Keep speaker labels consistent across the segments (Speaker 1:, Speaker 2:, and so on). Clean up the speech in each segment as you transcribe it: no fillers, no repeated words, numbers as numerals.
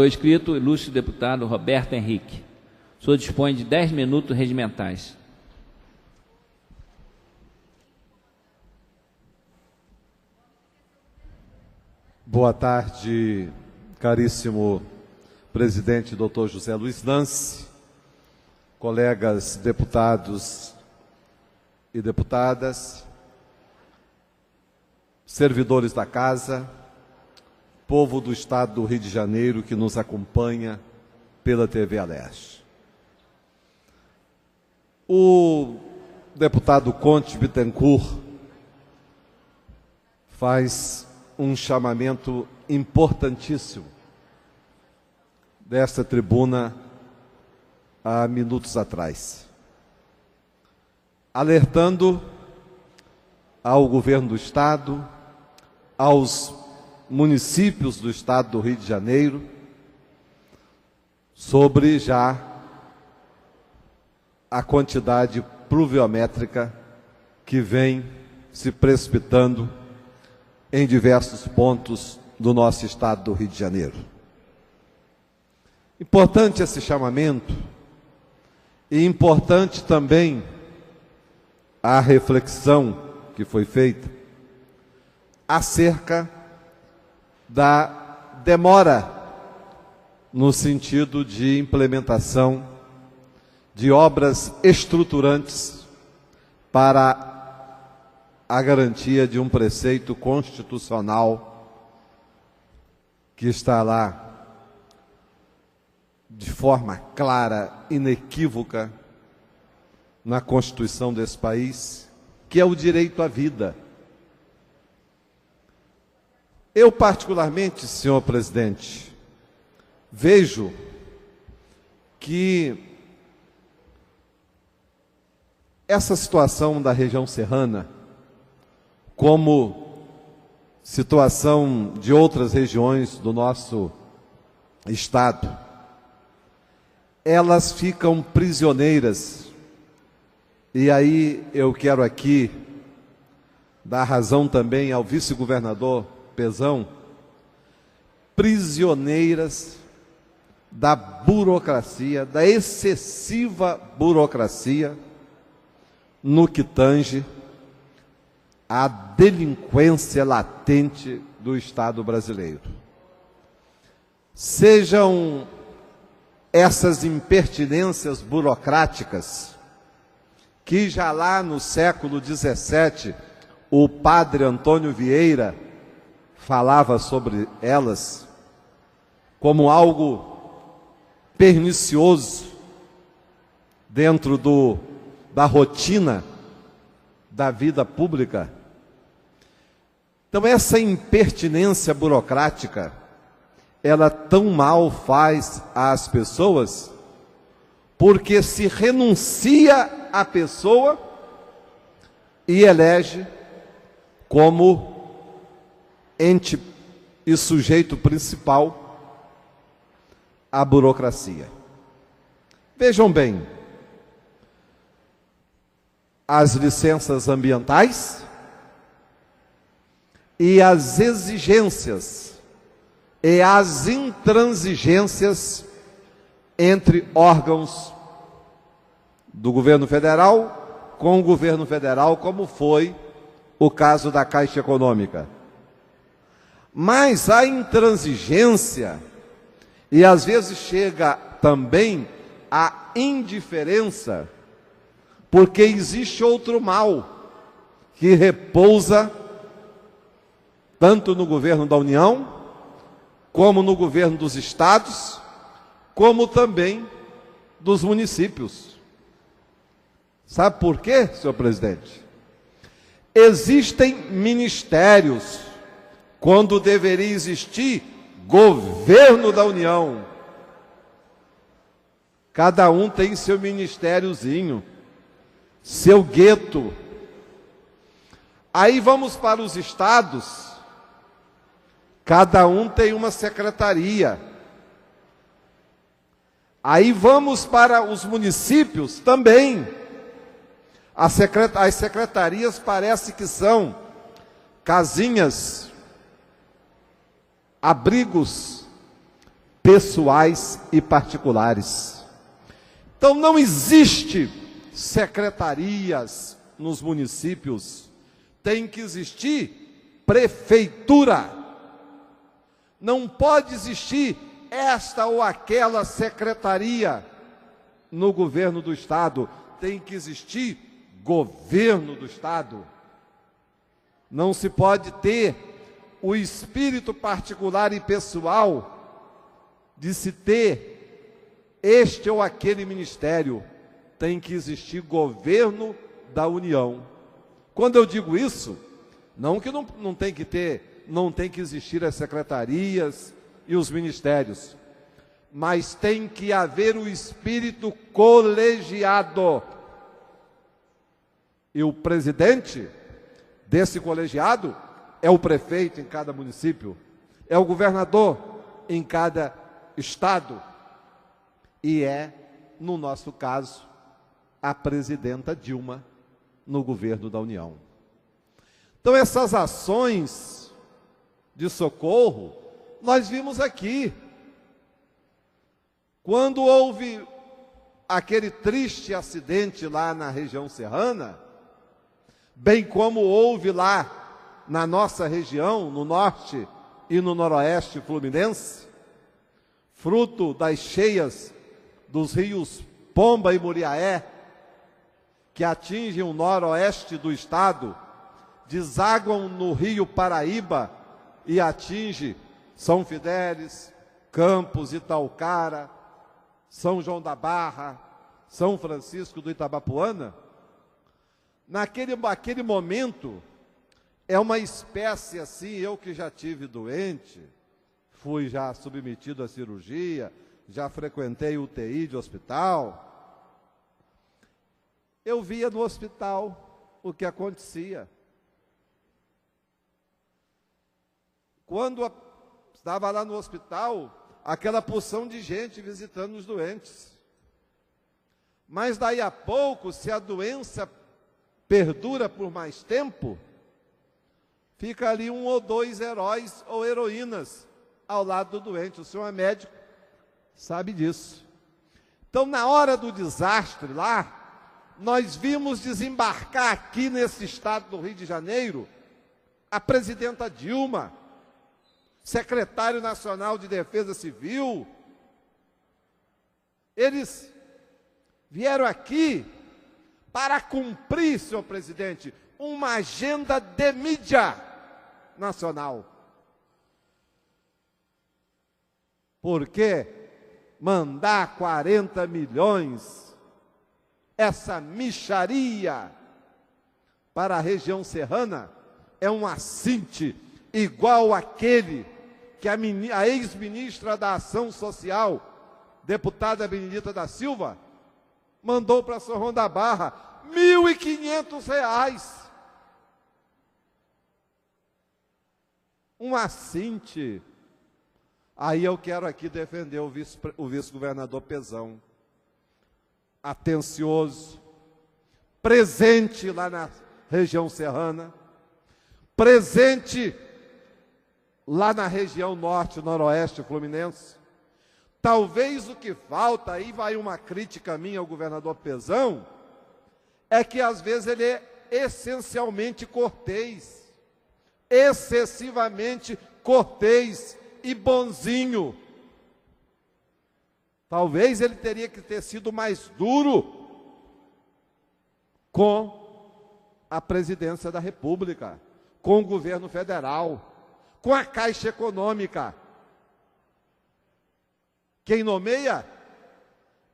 Speaker 1: Inscrito, ilustre deputado Roberto Henrique. O senhor dispõe de 10 minutos regimentais.
Speaker 2: Boa tarde, caríssimo presidente Dr. José Luiz Nance, colegas deputados e deputadas, servidores da casa, povo do estado do Rio de Janeiro que nos acompanha pela TV Aleste. O deputado Conte Bittencourt faz um chamamento importantíssimo desta tribuna há minutos atrás, alertando ao governo do estado, aos municípios do estado do Rio de Janeiro, sobre já a quantidade pluviométrica que vem se precipitando em diversos pontos do nosso estado do Rio de Janeiro. Importante esse chamamento e importante também a reflexão que foi feita acerca da demora no sentido de implementação de obras estruturantes para a garantia de um preceito constitucional que está lá de forma clara, inequívoca, na Constituição desse país, que é o direito à vida. Eu, particularmente, senhor presidente, vejo que essa situação da região serrana, como situação de outras regiões do nosso estado, elas ficam prisioneiras. E aí eu quero aqui dar razão também ao vice-governador Pezão, prisioneiras da burocracia, da excessiva burocracia no que tange à delinquência latente do Estado brasileiro. Sejam essas impertinências burocráticas que já lá no século XVII o padre Antônio Vieira falava sobre elas como algo pernicioso dentro da rotina da vida pública. Então essa impertinência burocrática, ela tão mal faz às pessoas, porque se renuncia à pessoa e elege como ente e sujeito principal a burocracia. Vejam bem, as licenças ambientais e as exigências e as intransigências entre órgãos do governo federal com o governo federal, como foi o caso da Caixa Econômica. Mas a intransigência, e às vezes chega também a indiferença, porque existe outro mal que repousa tanto no governo da União, como no governo dos estados, como também dos municípios. Sabe por quê, senhor presidente? Existem ministérios quando deveria existir governo da União. Cada um tem seu ministériozinho, seu gueto. Aí vamos para os estados, cada um tem uma secretaria. Aí vamos para os municípios também. As secretarias parece que são casinhas, abrigos pessoais e particulares. Então não existe secretarias nos municípios, tem que existir prefeitura. Não pode existir esta ou aquela secretaria no governo do Estado, tem que existir governo do Estado. Não se pode ter o espírito particular e pessoal de se ter este ou aquele ministério. Tem que existir governo da União. Quando eu digo isso, não que não tem que existir as secretarias e os ministérios, mas tem que haver o espírito colegiado. E o presidente desse colegiado é o prefeito em cada município, é o governador em cada estado e é, no nosso caso, a presidenta Dilma no governo da União. Então essas ações de socorro nós vimos aqui. Quando houve aquele triste acidente lá na região serrana, bem como houve lá na nossa região, no norte e no noroeste fluminense, fruto das cheias dos rios Pomba e Muriaé, que atingem o noroeste do estado, desaguam no rio Paraíba e atingem São Fidélis, Campos, Itaucara, São João da Barra, São Francisco do Itabapoana. Naquele momento, é uma espécie assim, eu que já tive doente, fui já submetido à cirurgia, já frequentei UTI de hospital, eu via no hospital o que acontecia. Quando estava lá no hospital, aquela porção de gente visitando os doentes. Mas daí a pouco, se a doença perdura por mais tempo, fica ali um ou dois heróis ou heroínas ao lado do doente. O senhor é médico, sabe disso. Então, na hora do desastre lá, nós vimos desembarcar aqui nesse estado do Rio de Janeiro a presidenta Dilma, secretário nacional de Defesa Civil. Eles vieram aqui para cumprir, senhor presidente, uma agenda de mídia nacional. Porque mandar 40 milhões, essa mixaria para a região serrana, é um assinte igual àquele que a ex-ministra da Ação Social, deputada Benedita da Silva, mandou para São João da Barra, R$ 1.500. Um assinte. Aí eu quero aqui defender o vice-governador Pezão, atencioso, presente lá na região serrana, presente lá na região norte e noroeste fluminense. Talvez o que falta, aí vai uma crítica minha ao governador Pezão, é que às vezes ele é essencialmente cortês, excessivamente cortês e bonzinho. Talvez ele teria que ter sido mais duro com a presidência da República, com o governo federal, com a Caixa Econômica. Quem nomeia?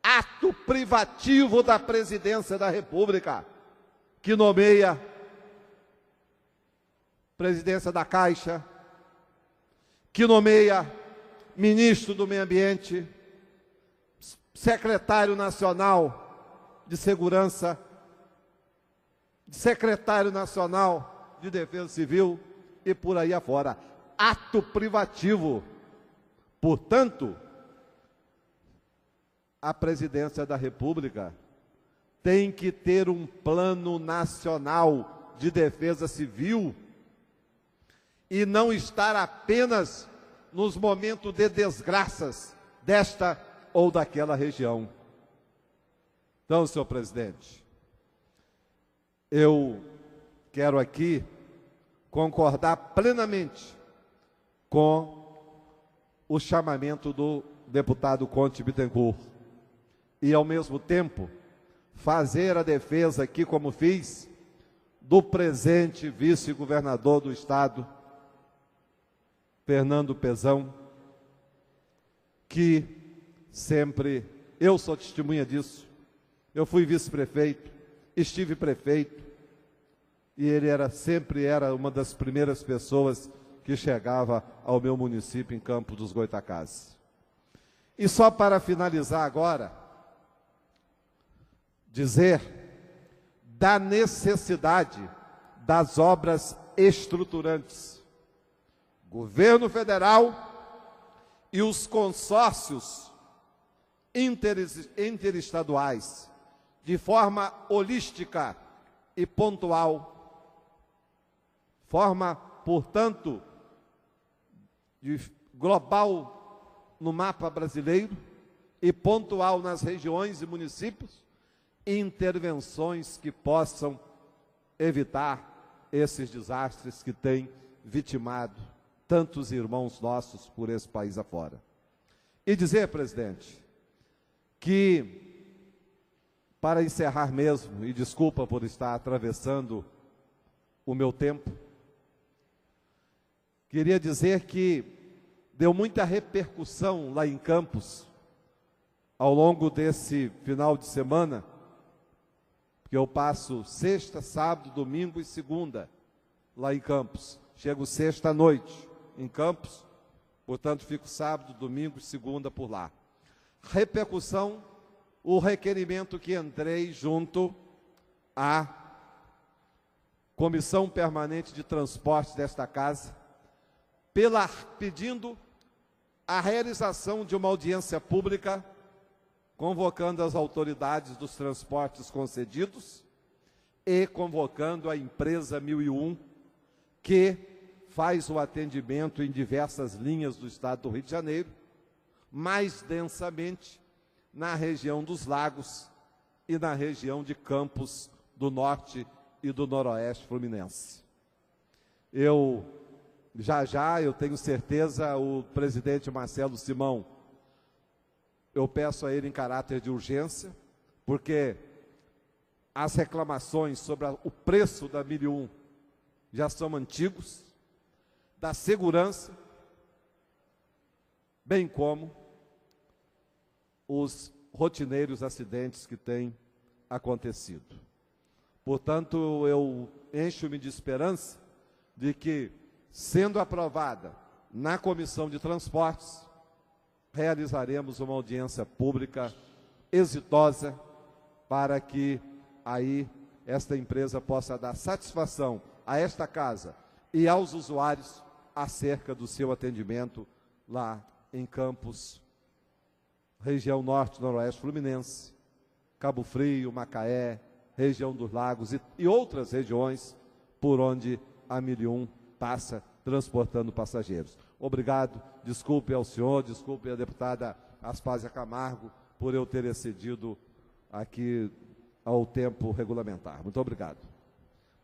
Speaker 2: Ato privativo da presidência da República, que nomeia presidência da Caixa, que nomeia ministro do Meio Ambiente, secretário nacional de Segurança, secretário nacional de Defesa Civil e por aí afora. Ato privativo. Portanto, a presidência da República tem que ter um plano nacional de defesa civil e não estar apenas nos momentos de desgraças desta ou daquela região. Então, senhor presidente, eu quero aqui concordar plenamente com o chamamento do deputado Conte Bittencourt e, ao mesmo tempo, fazer a defesa aqui, como fiz, do presente vice-governador do Estado, Fernando Pezão, que sempre, eu sou testemunha disso, eu fui vice-prefeito, estive prefeito, e ele sempre era uma das primeiras pessoas que chegava ao meu município em Campos dos Goytacazes. E só para finalizar agora, dizer da necessidade das obras estruturantes. Governo federal e os consórcios interestaduais, de forma holística e pontual, forma, portanto, de global no mapa brasileiro e pontual nas regiões e municípios, intervenções que possam evitar esses desastres que têm vitimado tantos irmãos nossos por esse país afora. E dizer, presidente, que, para encerrar mesmo, e desculpa por estar atravessando o meu tempo, queria dizer que deu muita repercussão lá em Campos, ao longo desse final de semana, porque eu passo sexta, sábado, domingo e segunda lá em Campos. Chego sexta à noite em Campos, portanto fico sábado, domingo e segunda por lá. Repercussão, o requerimento que entrei junto à Comissão Permanente de Transportes desta casa, pedindo a realização de uma audiência pública, convocando as autoridades dos transportes concedidos e convocando a empresa 1001, que faz o atendimento em diversas linhas do estado do Rio de Janeiro, mais densamente na região dos Lagos e na região de Campos do Norte e do Noroeste Fluminense. Eu tenho certeza, o presidente Marcelo Simão, eu peço a ele em caráter de urgência, porque as reclamações sobre o preço da 1001 já são antigos, da segurança, bem como os rotineiros acidentes que têm acontecido. Portanto, eu encho-me de esperança de que, sendo aprovada na Comissão de Transportes, realizaremos uma audiência pública exitosa para que aí esta empresa possa dar satisfação a esta casa e aos usuários acerca do seu atendimento lá em Campos, região norte, noroeste fluminense, Cabo Frio, Macaé, região dos Lagos e outras regiões por onde a 1001 passa transportando passageiros. Obrigado, desculpe ao senhor, desculpe à deputada Aspásia Camargo por eu ter excedido aqui ao tempo regulamentar. Muito obrigado.